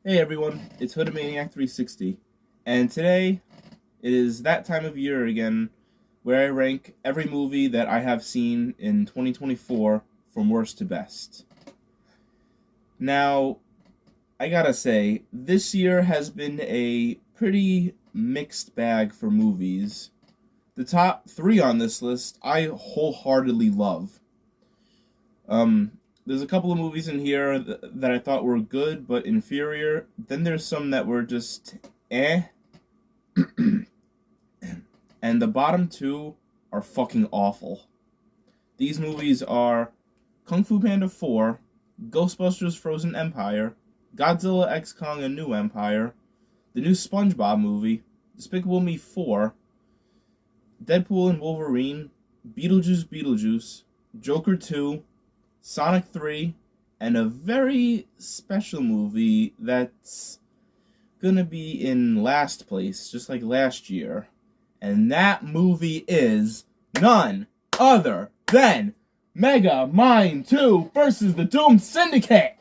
Hey everyone, it's Hoodamaniac360, and today it is that time of year again where I rank every movie that I have seen in 2024 from worst to best. Now, I gotta say, this year has been a pretty mixed bag for movies. The top three on this list I wholeheartedly love. There's a couple of movies in here that I thought were good but inferior. Then there's some that were just eh. And the bottom two are fucking awful. These movies are Kung Fu Panda 4, Ghostbusters Frozen Empire, Godzilla X Kong A New Empire, the new SpongeBob movie, Despicable Me 4, Deadpool and Wolverine, Beetlejuice, Joker 2, Sonic 3, and a very special movie that's gonna be in last place, just like last year. And that movie is none other than Megamind 2 versus the Doom Syndicate!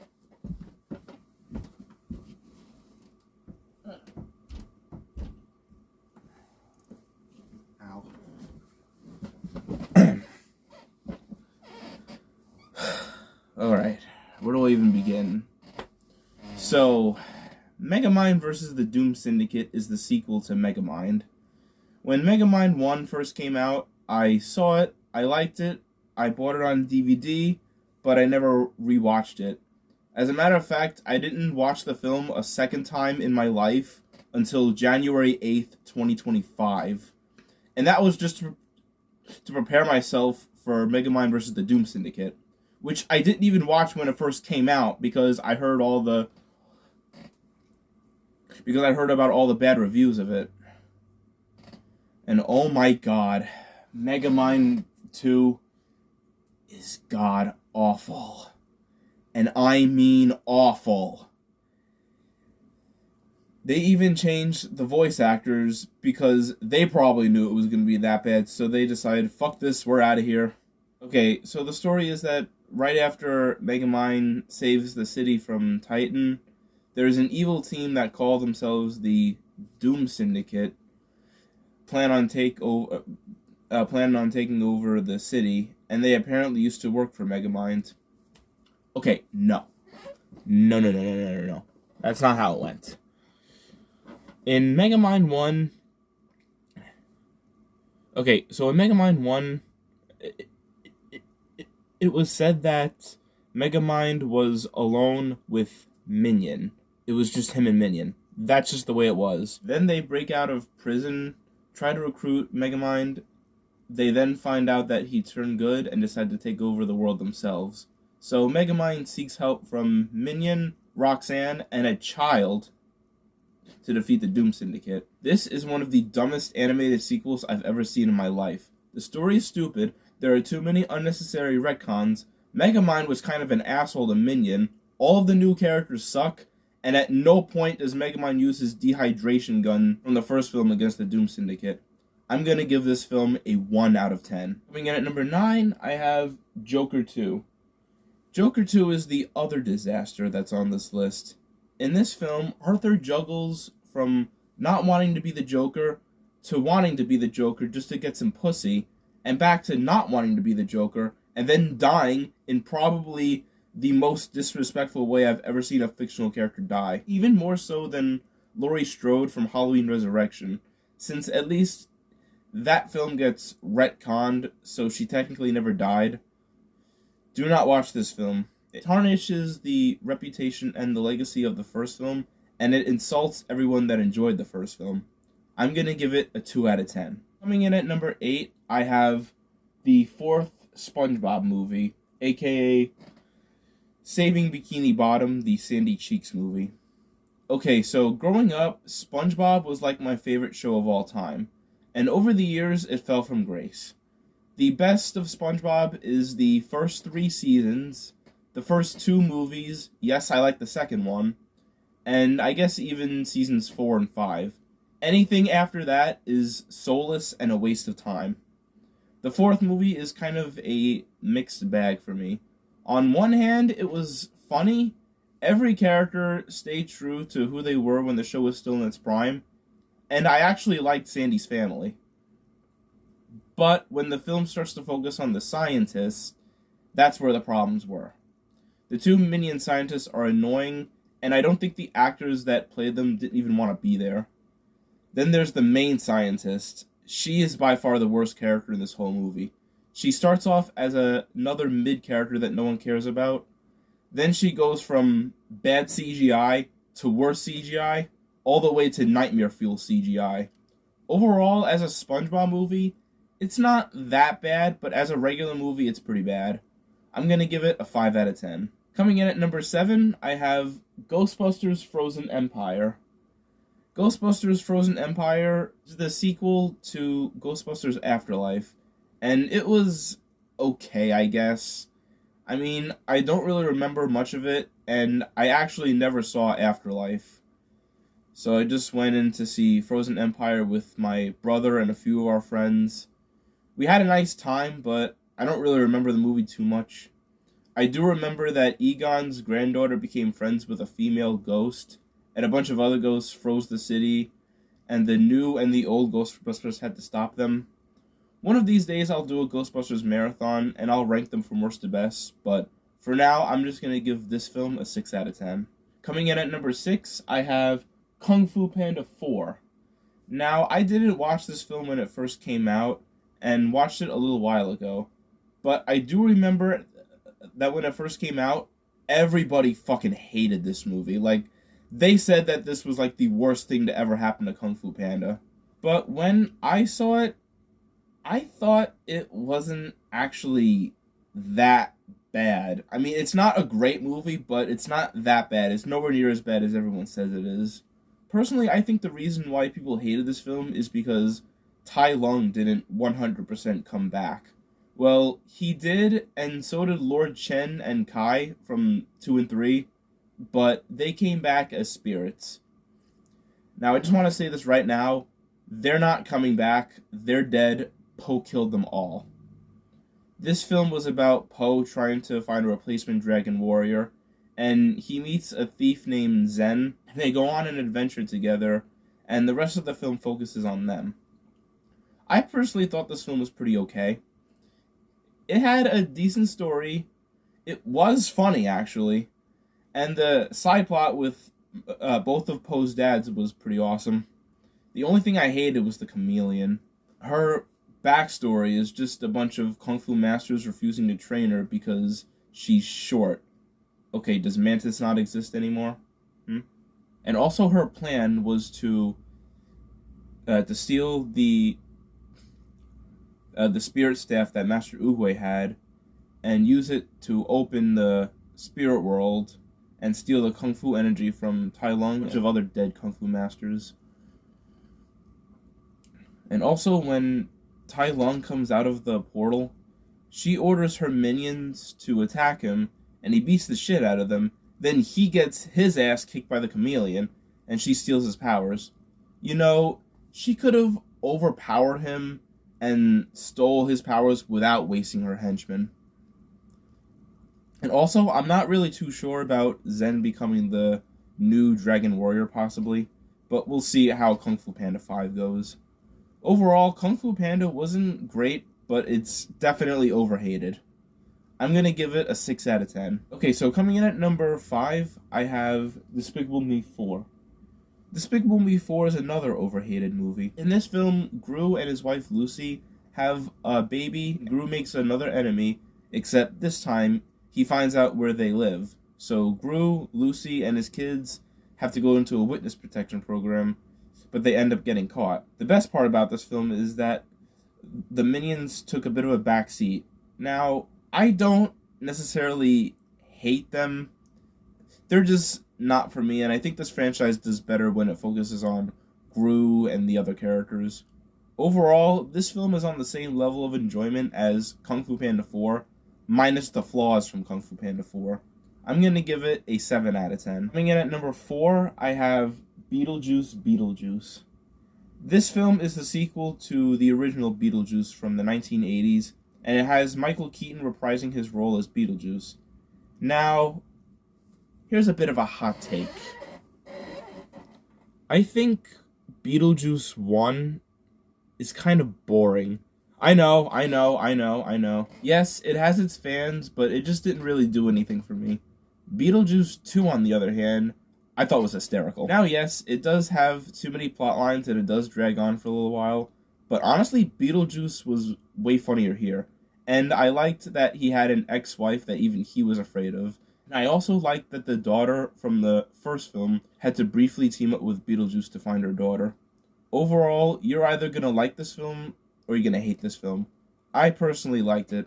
Ow. Alright, where do I even begin? So, Megamind vs. the Doom Syndicate is the sequel to Megamind. When Megamind 1 first came out, I saw it, I liked it, I bought it on DVD, but I never rewatched it. As a matter of fact, I didn't watch the film a second time in my life until January 8th, 2025. And that was just to prepare myself for Megamind vs. the Doom Syndicate, which I didn't even watch when it first came out because I heard about all the bad reviews of it. And oh my god, Megamind 2 is god awful. And I mean awful. They even changed the voice actors because they probably knew it was going to be that bad, so they decided, fuck this, we're out of here. Okay, so the story is that right after Megamind saves the city from Titan, there's an evil team that call themselves the Doom Syndicate, plan on taking over the city, and they apparently used to work for Megamind. Okay, no. That's not how it went. In Megamind 1... Okay, so in Megamind 1, it was said that Megamind was alone with Minion. It was just him and Minion. That's just the way it was. Then they break out of prison, try to recruit Megamind. They then find out that he turned good and decide to take over the world themselves. So Megamind seeks help from Minion, Roxanne, and a child to defeat the Doom Syndicate. This is one of the dumbest animated sequels I've ever seen in my life. The story is stupid, there are too many unnecessary retcons, Megamind was kind of an asshole to Minion, all of the new characters suck, and at no point does Megamind use his dehydration gun from the first film against the Doom Syndicate. I'm gonna give this film a 1 out of 10. Coming in at number 9, I have Joker 2. Joker 2 is the other disaster that's on this list. In this film, Arthur juggles from not wanting to be the Joker to wanting to be the Joker just to get some pussy, and back to not wanting to be the Joker, and then dying in probably the most disrespectful way I've ever seen a fictional character die. Even more so than Laurie Strode from Halloween Resurrection, since at least that film gets retconned, so she technically never died. Do not watch this film. It tarnishes the reputation and the legacy of the first film, and it insults everyone that enjoyed the first film. I'm gonna give it a 2 out of 10. Coming in at number 8, I have the fourth SpongeBob movie, aka Saving Bikini Bottom, the Sandy Cheeks movie. Okay, so growing up, SpongeBob was like my favorite show of all time, and over the years, it fell from grace. The best of SpongeBob is the first 3 seasons, the first 2 movies, yes, I like the second one, and I guess even seasons 4 and 5. Anything after that is soulless and a waste of time. The fourth movie is kind of a mixed bag for me. On one hand, it was funny, Every character stayed true to who they were when the show was still in its prime, and I actually liked Sandy's family. But when the film starts to focus on the scientists, that's where the problems were. The two Minion scientists are annoying, and I don't think the actors that played them didn't even want to be there. Then there's the main scientist. She is by far the worst character in this whole movie. She starts off as another mid character that no one cares about. Then she goes from bad CGI to worse CGI, all the way to nightmare fuel CGI. Overall, as a SpongeBob movie, it's not that bad, but as a regular movie, it's pretty bad. I'm going to give it a 5 out of 10. Coming in at number 7, I have Ghostbusters Frozen Empire. Ghostbusters Frozen Empire is the sequel to Ghostbusters Afterlife, and it was okay, I guess. I mean, I don't really remember much of it, and I actually never saw Afterlife. So I just went in to see Frozen Empire with my brother and a few of our friends. We had a nice time, but I don't really remember the movie too much. I do remember that Egon's granddaughter became friends with a female ghost, and a bunch of other ghosts froze the city, and the new and the old Ghostbusters had to stop them. One of these days I'll do a Ghostbusters marathon, and I'll rank them from worst to best, but for now I'm just going to give this film a 6 out of 10. Coming in at number 6, I have Kung Fu Panda 4. Now, I didn't watch this film when it first came out, and watched it a little while ago, but I do remember that when it first came out, everybody fucking hated this movie. Like, they said that this was like the worst thing to ever happen to Kung Fu Panda. But when I saw it, I thought it wasn't actually that bad. I mean, it's not a great movie, but it's not that bad. It's nowhere near as bad as everyone says it is. Personally, I think the reason why people hated this film is because Tai Lung didn't 100% come back. Well, he did, and so did Lord Chen and Kai from 2 and 3, but they came back as spirits. Now, I just want to say this right now. They're not coming back. They're dead. Po killed them all. This film was about Po trying to find a replacement Dragon Warrior, and he meets a thief named Zen. They go on an adventure together, and the rest of the film focuses on them. I personally thought this film was pretty okay. It had a decent story. It was funny, actually. And the side plot with both of Poe's dads was pretty awesome. The only thing I hated was the chameleon. Her backstory is just a bunch of kung fu masters refusing to train her because she's short. Okay, does Mantis not exist anymore? And also her plan was to steal the spirit staff that Master Oogway had and use it to open the spirit world and steal the kung fu energy from Tai Lung and a bunch of other dead kung fu masters. And also when Tai Lung comes out of the portal, she orders her minions to attack him, and he beats the shit out of them. Then he gets his ass kicked by the chameleon, and she steals his powers. You know, she could have overpowered him and stole his powers without wasting her henchmen. And also, I'm not really too sure about Zen becoming the new Dragon Warrior, possibly, but we'll see how Kung Fu Panda 5 goes. Overall, Kung Fu Panda wasn't great, but it's definitely overhated. I'm going to give it a 6 out of 10. Okay, so coming in at number 5, I have Despicable Me 4. Despicable Me 4 is another overhated movie. In this film, Gru and his wife Lucy have a baby. Gru makes another enemy, except this time he finds out where they live. So Gru, Lucy, and his kids have to go into a witness protection program, but they end up getting caught. The best part about this film is that the Minions took a bit of a backseat. Now, I don't necessarily hate them. They're just not for me, and I think this franchise does better when it focuses on Gru and the other characters. Overall, this film is on the same level of enjoyment as Kung Fu Panda 4, minus the flaws from Kung Fu Panda 4. I'm going to give it a 7 out of 10. Coming in at number 4, I have Beetlejuice. This film is the sequel to the original Beetlejuice from the 1980s, and it has Michael Keaton reprising his role as Beetlejuice. Now, Here's a bit of a hot take. I think Beetlejuice 1 is kind of boring. I know. Yes, it has its fans, but it just didn't really do anything for me. Beetlejuice 2, on the other hand, I thought was hysterical. Now, yes, it does have too many plot lines and it does drag on for a little while, but honestly, Beetlejuice was way funnier here. And I liked that he had an ex-wife that even he was afraid of. And I also liked that the daughter from the first film had to briefly team up with Beetlejuice to find her daughter. Overall, you're either gonna like this film or you're gonna hate this film. I personally liked it.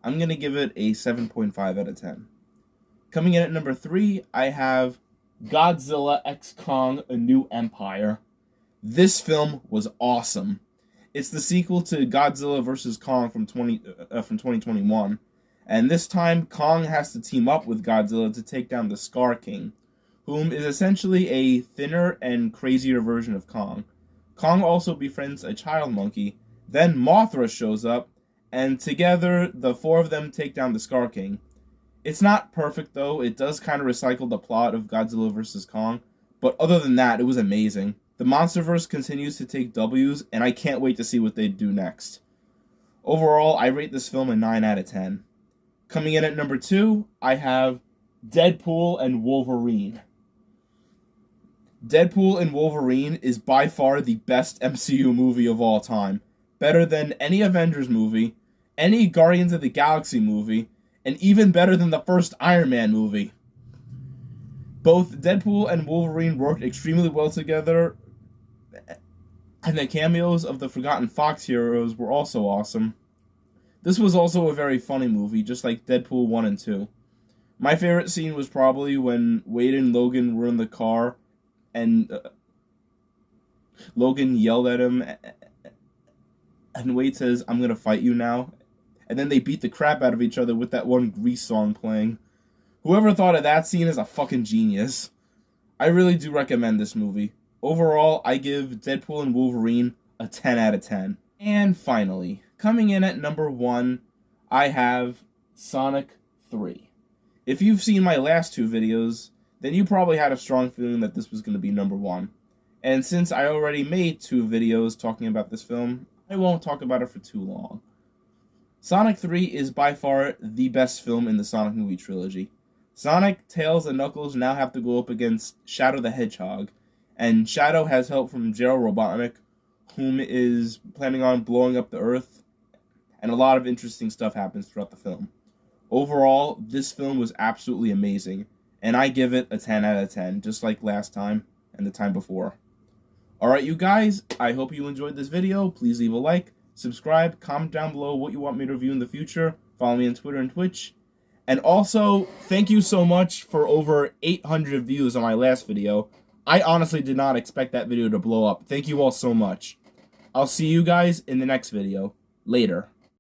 I'm gonna give it a 7.5 out of 10. Coming in at number 3, I have Godzilla x Kong: A New Empire. This film was awesome. It's the sequel to Godzilla vs. Kong from 2021, and this time Kong has to team up with Godzilla to take down the Scar King, whom is essentially a thinner and crazier version of Kong. Kong also befriends a child monkey. Then Mothra shows up, and together the four of them take down the Scar King. It's not perfect though, it does kind of recycle the plot of Godzilla vs. Kong, but other than that, it was amazing. The Monsterverse continues to take W's, and I can't wait to see what they do next. Overall, I rate this film a 9 out of 10. Coming in at number 2, I have Deadpool and Wolverine. Deadpool and Wolverine is by far the best MCU movie of all time. Better than any Avengers movie, any Guardians of the Galaxy movie, and even better than the first Iron Man movie. Both Deadpool and Wolverine worked extremely well together, and the cameos of the Forgotten Fox heroes were also awesome. This was also a very funny movie, just like Deadpool 1 and 2. My favorite scene was probably when Wade and Logan were in the car, and Logan yelled at him, and Wade says, "I'm gonna fight you now." And then they beat the crap out of each other with that one Grease song playing. Whoever thought of that scene is a fucking genius. I really do recommend this movie. Overall, I give Deadpool and Wolverine a 10 out of 10. And finally, coming in at number 1, I have Sonic 3. If you've seen my last 2 videos, then you probably had a strong feeling that this was going to be number 1. And since I already made 2 videos talking about this film, I won't talk about it for too long. Sonic 3 is by far the best film in the Sonic movie trilogy. Sonic, Tails, and Knuckles now have to go up against Shadow the Hedgehog, and Shadow has help from Gerald Robotnik, whom is planning on blowing up the Earth, and a lot of interesting stuff happens throughout the film. Overall, this film was absolutely amazing, and I give it a 10 out of 10, just like last time and the time before. Alright, you guys, I hope you enjoyed this video. Please leave a like, subscribe, comment down below what you want me to review in the future, follow me on Twitter and Twitch, and also, thank you so much for over 800 views on my last video. I honestly did not expect that video to blow up. Thank you all so much. I'll see you guys in the next video. Later.